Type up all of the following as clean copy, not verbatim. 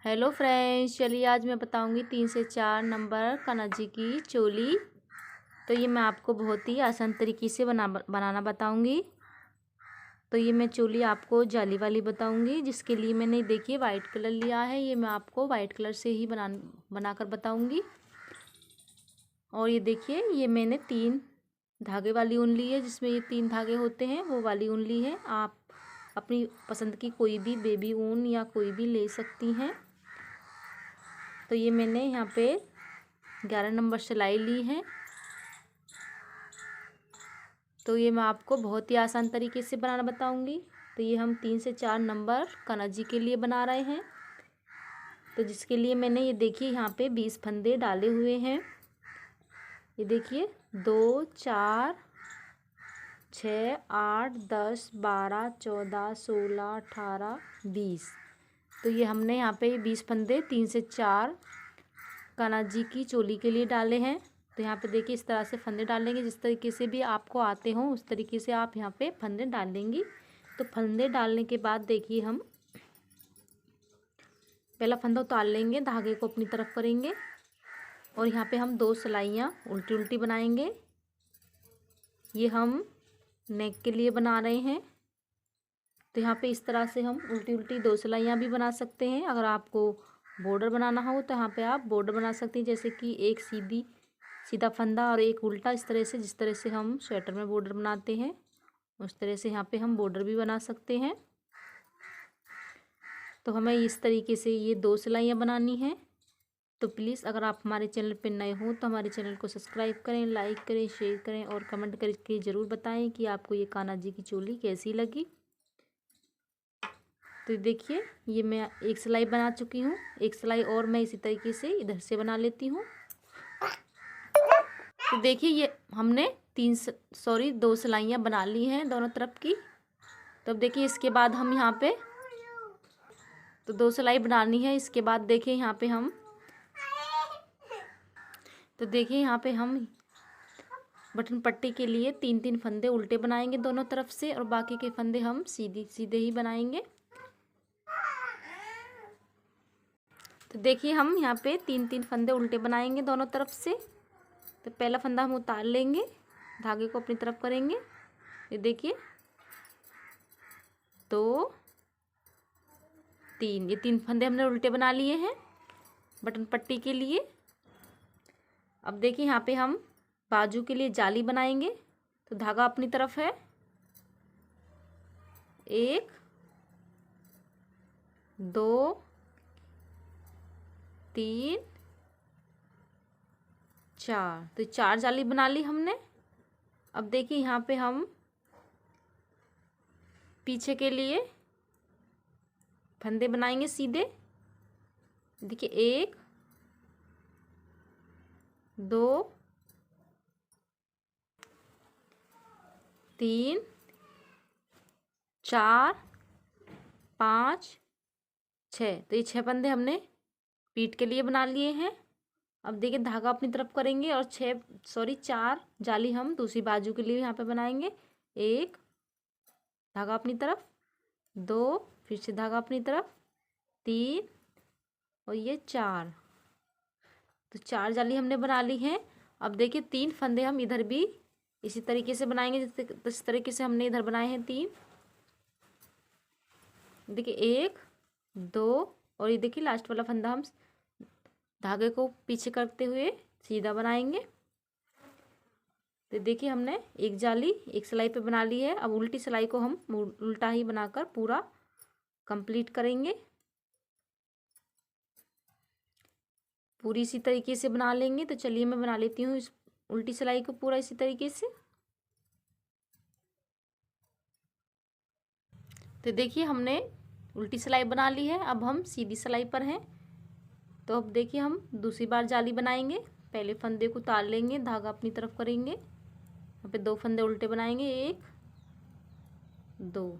Hello friends, चलिए आज मैं बताऊंगी 3 से 4 नंबर कनजी की चोली। तो ये मैं आपको बहुत ही आसान तरीके से बनाना बताऊंगी। तो ये मैं चोली आपको जाली वाली बताऊंगी, जिसके लिए मैंने देखिए वाइट कलर लिया है। ये मैं आपको वाइट कलर से ही बनाकर बताऊंगी। और ये देखिए, ये मैंने 3 धागे वाली ऊन ली है, जिसमें ये 3 धागे होते हैं वो वाली ऊन ली है। आप अपनी पसंद की कोई भी बेबी ऊन या कोई भी ले सकती हैं। तो ये मैंने यहाँ पे 11 नंबर सिलाई ली है। तो ये मैं आपको बहुत ही आसान तरीके से बनाना बताऊंगी। तो ये हम 3 से 4 नंबर कनजी के लिए बना रहे हैं। तो जिसके लिए मैंने ये देखिए यहाँ पे 20 फंदे डाले हुए हैं। ये देखिए 2 4 6 8 10 12 14 16 18 20। तो ये हमने यहाँ पे 20 फंदे 3 से 4 कनजी की चोली के लिए डाले हैं। तो यहाँ पे देखिए इस तरह से फंदे डालेंगे, जिस तरीके से भी आपको आते हों उस तरीके से आप यहाँ पे फंदे डाल लेंगी। तो फंदे डालने के बाद देखिए हम पहला फंदा उतार लेंगे, धागे को अपनी तरफ करेंगे और यहाँ पे हम 2 सिलाइयाँ उल्टी उल्टी बनाएंगे। ये हम नेक के लिए बना रहे हैं। तो यहाँ पे इस तरह से हम उल्टी उल्टी 2 सिलाइयाँ भी बना सकते हैं। अगर आपको बॉर्डर बनाना हो तो यहाँ पे आप बॉर्डर बना सकते हैं, जैसे कि एक सीधा फंदा और एक उल्टा। इस तरह से जिस तरह से हम स्वेटर में बॉर्डर बनाते हैं उस तरह से यहाँ पे हम बॉर्डर भी बना सकते हैं। तो हमें इस तरीके से ये 2 सिलाइयाँ बनानी हैं। तो प्लीज़ अगर आप हमारे चैनल पर नए हो तो हमारे चैनल को सब्सक्राइब करें, लाइक करें, शेयर करें और कमेंट करके ज़रूर बताएं कि आपको ये कान्हा जी की चोली कैसी लगी। तो देखिए ये मैं एक सिलाई बना चुकी हूँ। एक सिलाई और मैं इसी तरीके से इधर से बना लेती हूँ। तो देखिए ये हमने 2 सिलाइयाँ बना ली हैं दोनों तरफ की। तो अब देखिए इसके बाद हम यहाँ पे 2 सिलाई बनानी है। इसके बाद देखिए यहाँ पे हम बटन पट्टी के लिए 3-3 फंदे उल्टे बनाएंगे दोनों तरफ से, और बाकी के फंदे हम सीधे ही बनाएंगे। तो देखिए हम यहाँ पे 3-3 फंदे उल्टे बनाएंगे दोनों तरफ से। तो पहला फंदा हम उतार लेंगे, धागे को अपनी तरफ करेंगे। ये देखिए 2 3, ये 3 फंदे हमने उल्टे बना लिए हैं बटन पट्टी के लिए। अब देखिए यहाँ पे हम बाजू के लिए जाली बनाएंगे। तो धागा अपनी तरफ है, 1 2 3 4। तो 4 जाली बना ली हमने। अब देखिए यहाँ पे हम पीछे के लिए फंदे बनाएंगे सीधे। देखिए 1 2 3 4 5 6। तो ये 6 फंदे हमने पीठ के लिए बना लिए हैं। अब देखिए धागा अपनी तरफ करेंगे और 4 जाली हम दूसरी बाजू के लिए यहाँ पे बनाएंगे। 1 धागा अपनी तरफ, 2 फिर से धागा अपनी तरफ, 3 और ये 4। तो 4 जाली हमने बना ली हैं। अब देखिए 3 फंदे हम इधर भी इसी तरीके से बनाएंगे, जिस तरीके से हमने इधर बनाए हैं 3। देखिए 1 2 और ये देखिए लास्ट वाला फंदा हम धागे को पीछे करते हुए सीधा बनाएंगे। तो देखिए हमने एक जाली एक सिलाई पे बना ली है। अब उल्टी सिलाई को हम उल्टा ही बनाकर पूरा कंप्लीट करेंगे। पूरी इसी तरीके से बना लेंगे। तो चलिए मैं बना लेती हूँ इस उल्टी सिलाई को पूरा इसी तरीके से। तो देखिए हमने उल्टी सिलाई बना ली है। अब हम सीधी सिलाई पर हैं। तो अब देखिए हम दूसरी बार जाली बनाएंगे। पहले फंदे को उतार लेंगे, धागा अपनी तरफ करेंगे, यहाँ पे 2 फंदे उल्टे बनाएंगे, 1 2।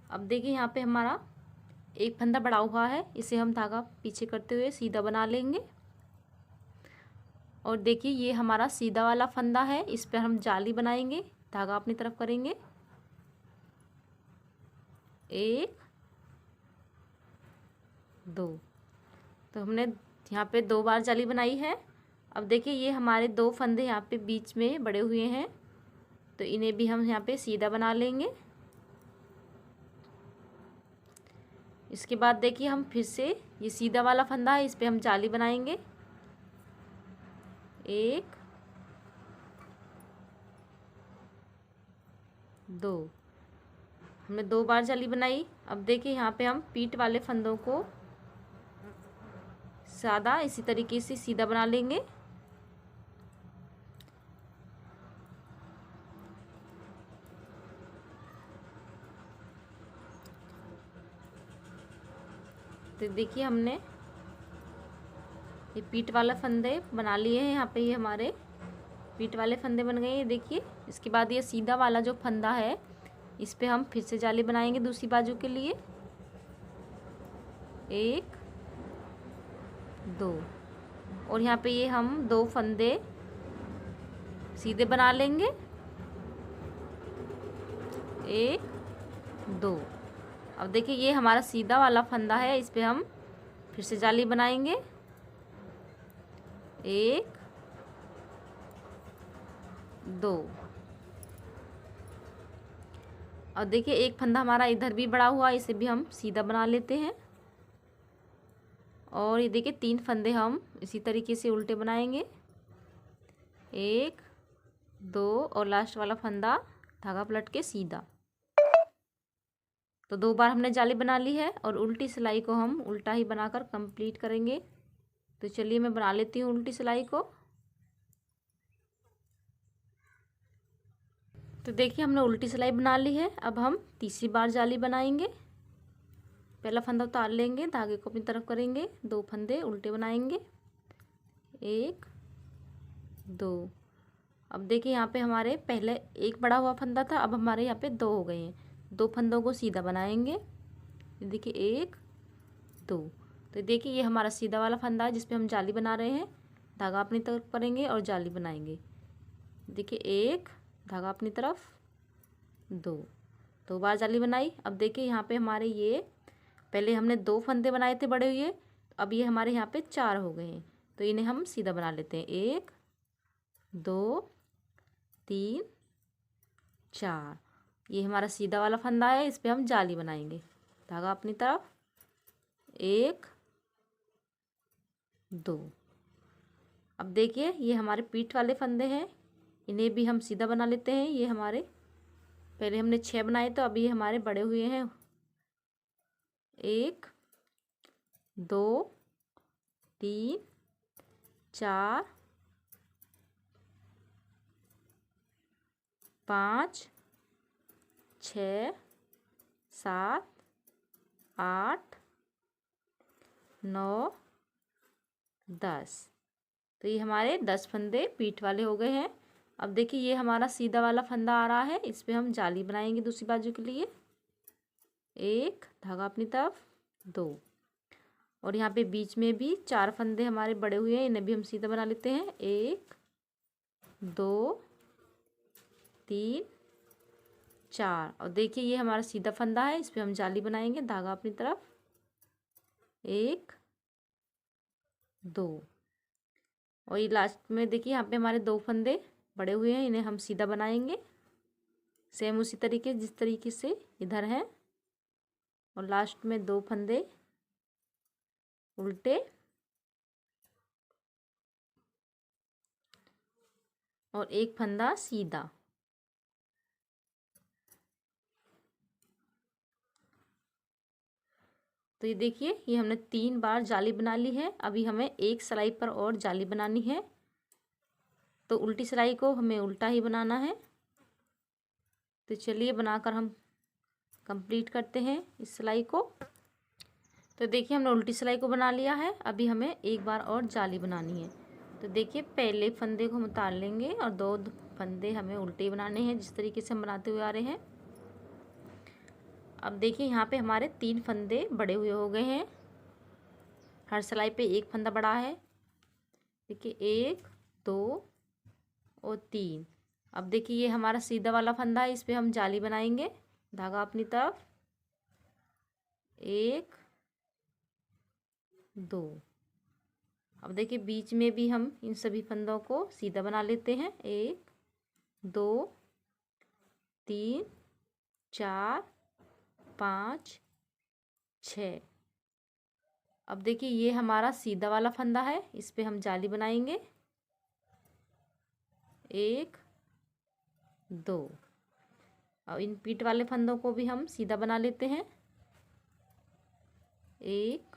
अब देखिए यहाँ पे हमारा एक फंदा बढ़ा हुआ है, इसे हम धागा पीछे करते हुए सीधा बना लेंगे। और देखिए ये हमारा सीधा वाला फंदा है, इस पर हम जाली बनाएंगे, धागा अपनी तरफ करेंगे, 1 2। तो हमने यहाँ पे 2 बार जाली बनाई है। अब देखिए ये हमारे 2 फंदे यहाँ पे बीच में बड़े हुए हैं, तो इन्हें भी हम यहाँ पे सीधा बना लेंगे। इसके बाद देखिए हम फिर से ये सीधा वाला फंदा है, इस पे हम जाली बनाएंगे। 1 2, हमने 2 बार जाली बनाई। अब देखिए यहाँ पे हम पीठ वाले फंदों को सादा इसी तरीके से सीधा बना लेंगे। तो देखिए हमने ये पीठ वाला फंदे बना लिए हैं। यहाँ पे ये हमारे पीठ वाले फंदे बन गए हैं, देखिए। इसके बाद ये सीधा वाला जो फंदा है, इस पे हम फिर से जाली बनाएंगे दूसरी बाजू के लिए। 1 2, और यहाँ पे ये हम 2 फंदे सीधे बना लेंगे। 1 2, अब देखिए ये हमारा सीधा वाला फंदा है, इस पे हम फिर से जाली बनाएंगे। 1 2, और देखिए एक फंदा हमारा इधर भी बड़ा हुआ, इसे भी हम सीधा बना लेते हैं। और ये देखिए 3 फंदे हम इसी तरीके से उल्टे बनाएंगे। 1 2, और लास्ट वाला फंदा धागा पलट के सीधा। तो 2 बार हमने जाली बना ली है, और उल्टी सिलाई को हम उल्टा ही बनाकर कंप्लीट करेंगे। तो चलिए मैं बना लेती हूँ उल्टी सिलाई को। तो देखिए हमने उल्टी सिलाई बना ली है। अब हम तीसरी बार जाली बनाएंगे। पहला फंदा उतार लेंगे, धागे को अपनी तरफ करेंगे, 2 फंदे उल्टे बनाएंगे। 1 2, अब देखिए यहाँ पे हमारे पहले एक बड़ा हुआ फंदा था, अब हमारे यहाँ पे 2 हो गए हैं। 2 फंदों को सीधा बनाएंगे। देखिए 1 2, तो देखिए ये हमारा सीधा वाला फंदा है, जिसपे हम जाली बना रहे हैं। धागा अपनी तरफ करेंगे और जाली बनाएंगे। देखिए 1, धागा अपनी तरफ, 2 बार जाली बनाई। अब देखिए यहाँ पे हमारे ये पहले हमने 2 फंदे बनाए थे बड़े हुए, अब ये हमारे यहाँ पे 4 हो गए हैं, तो इन्हें हम सीधा बना लेते हैं। 1 2 3 4, ये हमारा सीधा वाला फंदा है, इस पे हम जाली बनाएंगे। धागा अपनी तरफ, 1 2, अब देखिए ये हमारे पीठ वाले फंदे हैं, इन्हें भी हम सीधा बना लेते हैं। ये हमारे पहले हमने 6 बनाए, तो अभी ये हमारे बड़े हुए हैं। 1 2 3 4 5 6 7 8 9 10, तो ये हमारे 10 फंदे पीठ वाले हो गए हैं। अब देखिए ये हमारा सीधा वाला फंदा आ रहा है, इस पे हम जाली बनाएंगे दूसरी बाजू के लिए। 1, धागा अपनी तरफ, 2, और यहाँ पे बीच में भी 4 फंदे हमारे बड़े हुए हैं, इन्हें भी हम सीधा बना लेते हैं। 1 2 3 4, और देखिए ये हमारा सीधा फंदा है, इस पे हम जाली बनाएंगे। धागा अपनी तरफ, 1 2, और ये लास्ट में देखिए यहाँ पे हमारे 2 फंदे बड़े हुए हैं, इन्हें हम सीधा बनाएंगे सेम उसी तरीके जिस तरीके से इधर है। और लास्ट में 2 फंदे उल्टे और 1 फंदा सीधा। तो ये देखिए ये हमने 3 बार जाली बना ली है। अभी हमें एक सिलाई पर और जाली बनानी है, तो उल्टी सिलाई को हमें उल्टा ही बनाना है। तो चलिए बनाकर हम कंप्लीट करते हैं इस सिलाई को। तो देखिए हमने उल्टी सिलाई को बना लिया है, अभी हमें एक बार और जाली बनानी है। तो देखिए पहले फंदे को हम उतार लेंगे और 2 फंदे हमें उल्टे बनाने हैं, जिस तरीके से हम बनाते हुए आ रहे हैं। अब देखिए यहाँ पे हमारे 3 फंदे बड़े हुए हो गए हैं, हर सिलाई पे एक फंदा बड़ा है। देखिए 1 2 और 3। अब देखिए ये हमारा सीधा वाला फंदा है, इस पे हम जाली बनाएंगे। धागा अपनी तरफ, 1 2, अब देखिए बीच में भी हम इन सभी फंदों को सीधा बना लेते हैं। 1 2 3 4 5 6। अब देखिए ये हमारा सीधा वाला फंदा है, इस पे हम जाली बनाएंगे। 1 2। और इन पीठ वाले फंदों को भी हम सीधा बना लेते हैं। 1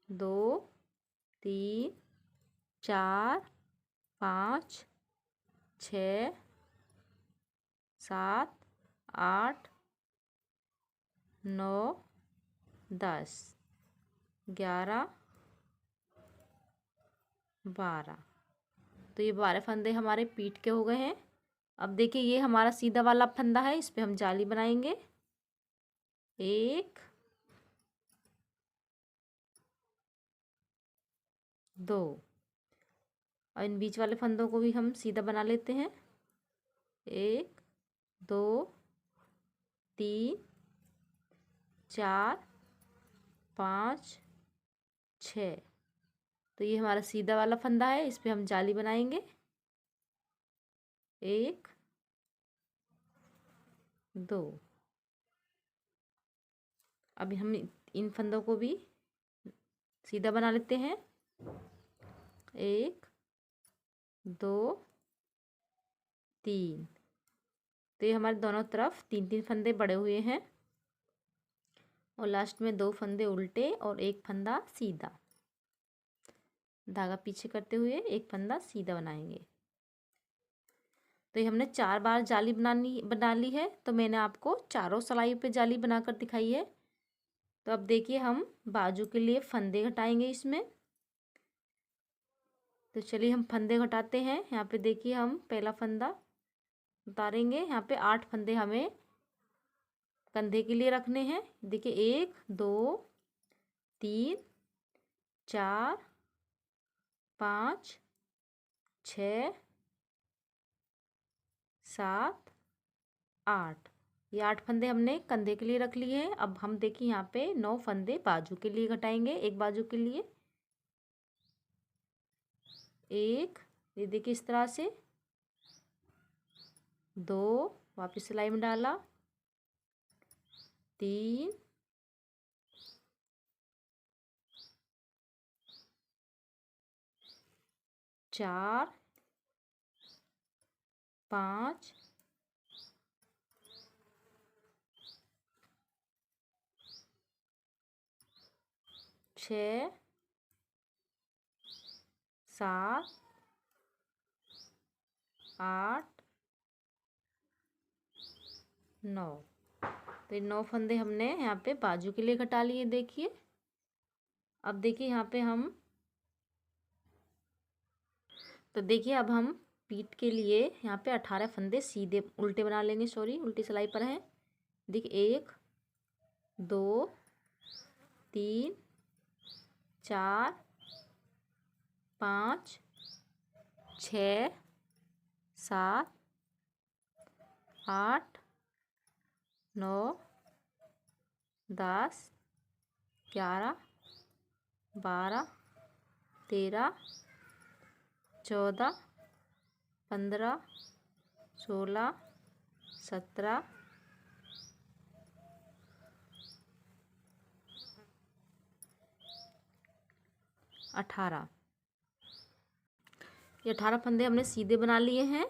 2 3 4 5 6 7 8 9 10 11 12। तो ये 12 फंदे हमारे पीठ के हो गए हैं। अब देखिए ये हमारा सीधा वाला फंदा है, इस पे हम जाली बनाएंगे। 1 2। और इन बीच वाले फंदों को भी हम सीधा बना लेते हैं। 1 2 3 4 5 6। तो ये हमारा सीधा वाला फंदा है, इस पे हम जाली बनाएंगे। 1 2। अभी हम इन फंदों को भी सीधा बना लेते हैं। 1 2 3। तो ये हमारे दोनों तरफ 3-3 फंदे बड़े हुए हैं और लास्ट में 2 फंदे उल्टे और 1 फंदा सीधा। धागा पीछे करते हुए 1 फंदा सीधा बनाएंगे। तो ये हमने 4 बार जाली बना ली है। तो मैंने आपको चारों सिलाई पे जाली बनाकर दिखाई है। तो अब देखिए हम बाजू के लिए फंदे घटाएंगे इसमें। तो चलिए हम फंदे घटाते हैं। यहाँ पे देखिए हम पहला फंदा उतारेंगे। यहाँ पे 8 फंदे हमें कंधे के लिए रखने हैं। देखिए 1 2 3 4 5 6 7 8। ये 8 फंदे हमने कंधे के लिए रख लिए हैं। अब हम देखिए यहाँ पे 9 फंदे बाजू के लिए घटाएंगे, एक बाजू के लिए। 1, ये देखिए इस तरह से। 2, वापस सिलाई में डाला। 3 4 5 6 7 8 9। तो ये 9 फंदे हमने यहाँ पे बाजू के लिए घटा लिए। देखिए अब देखिए यहाँ पे हम, तो देखिए अब हम पीठ के लिए यहाँ पे 18 फंदे सीधे उल्टे बना लेंगे। सॉरी, उल्टी सिलाई पर है। देखिए 1 2 3 4 5 6 7 8 9 10 11 12 13 14 15 16 17 18। ये 18 फंदे हमने सीधे बना लिए हैं।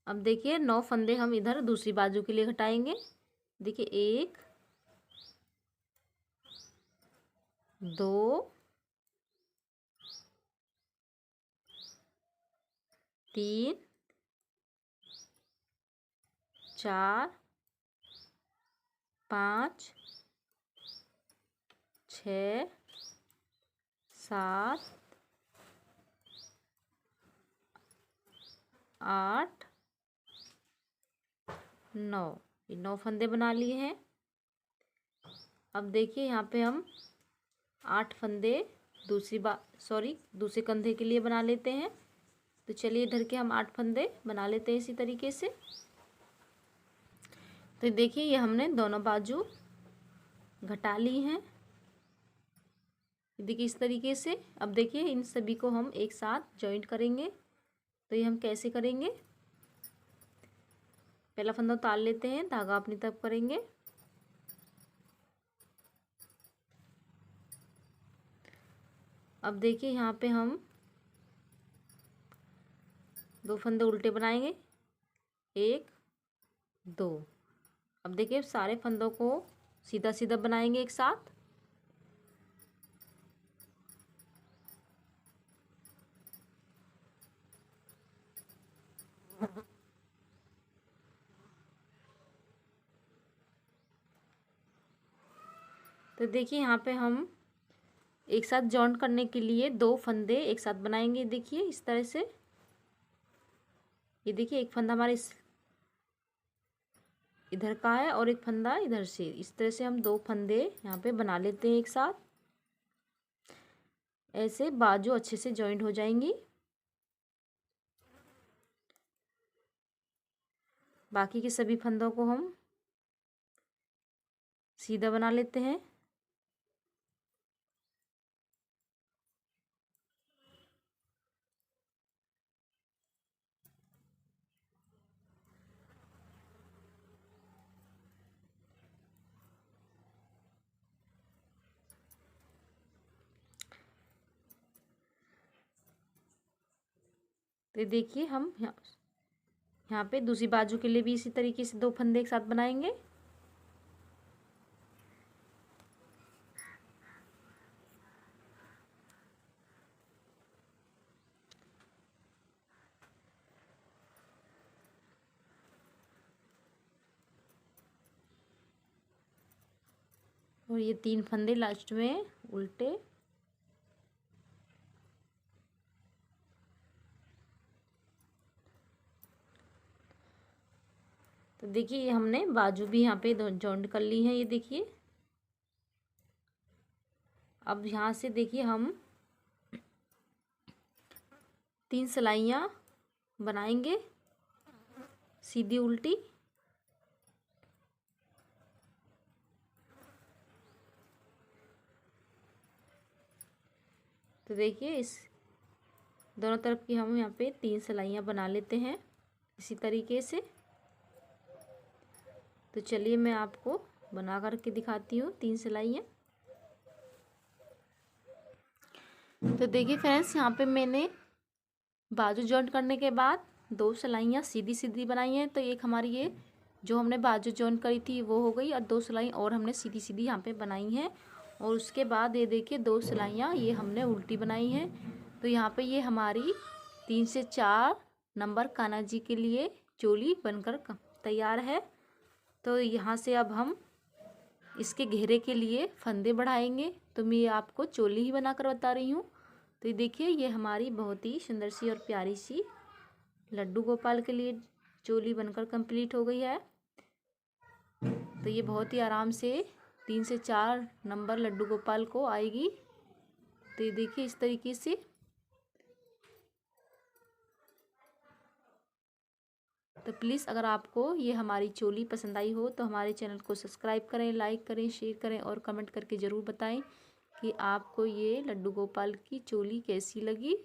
अब देखिए 9 फंदे हम इधर दूसरी बाजू के लिए घटाएंगे। देखिए 1 2 3 4 5 6 7 8 9। ये 9 फंदे बना लिए हैं। अब देखिए यहाँ पे हम 8 फंदे दूसरे कंधे के लिए बना लेते हैं। तो चलिए इधर के हम 8 फंदे बना लेते हैं इसी तरीके से। तो देखिए ये हमने दोनों बाजू घटा ली हैं। देखिए इस तरीके से। अब देखिए इन सभी को हम एक साथ जॉइंट करेंगे। तो ये हम कैसे करेंगे, पहला फंदा उतार लेते हैं, धागा अपनी तरफ करेंगे। अब देखिए यहाँ पे हम 2 फंदे उल्टे बनाएंगे, 1 2। अब देखिए सारे फंदों को सीधा सीधा बनाएंगे एक साथ। तो देखिए यहाँ पे हम एक साथ जॉइंट करने के लिए 2 फंदे एक साथ बनाएंगे। देखिए इस तरह से, ये देखिए एक फंदा हमारे इधर का है और एक फंदा इधर से। इस तरह से हम 2 फंदे यहाँ पे बना लेते हैं एक साथ। ऐसे बाजू अच्छे से जॉइंट हो जाएंगी। बाकी के सभी फंदों को हम सीधा बना लेते हैं। तो देखिए हम यहाँ पे दूसरी बाजू के लिए भी इसी तरीके से 2 फंदे एक साथ बनाएंगे। और ये 3 फंदे लास्ट में उल्टे। तो देखिए ये हमने बाजू भी यहाँ पे जॉइंट कर ली है, ये देखिए। अब यहाँ से देखिए हम 3 सिलाइयाँ बनाएंगे सीधी उल्टी। तो देखिए इस दोनों तरफ की हम यहाँ पे 3 सिलाइयाँ बना लेते हैं इसी तरीके से। तो चलिए मैं आपको बना करके दिखाती हूँ 3 सिलाइयाँ। तो देखिए फ्रेंड्स यहाँ पे मैंने बाजू जॉइंट करने के बाद 2 सिलाइयाँ सीधी सीधी बनाई हैं। तो एक हमारी ये जो हमने बाजू जॉइंट करी थी वो हो गई, और 2 सिलाई और हमने सीधी सीधी यहाँ पे बनाई हैं। और उसके बाद ये देखिए 2 सिलाइयाँ ये हमने उल्टी बनाई हैं। तो यहाँ पे ये हमारी 3 से 4 नंबर कान्हा जी के लिए चोली बनकर तैयार है। तो यहाँ से अब हम इसके घेरे के लिए फंदे बढ़ाएंगे। तो मैं आपको चोली ही बनाकर बता रही हूँ। तो ये देखिए ये हमारी बहुत ही सुंदर सी और प्यारी सी लड्डू गोपाल के लिए चोली बनकर कंप्लीट हो गई है। तो ये बहुत ही आराम से 3 से 4 नंबर लड्डू गोपाल को आएगी। तो ये देखिए इस तरीके से। तो प्लीज़ अगर आपको ये हमारी चोली पसंद आई हो तो हमारे चैनल को सब्सक्राइब करें, लाइक करें, शेयर करें और कमेंट करके ज़रूर बताएं कि आपको ये लड्डू गोपाल की चोली कैसी लगी।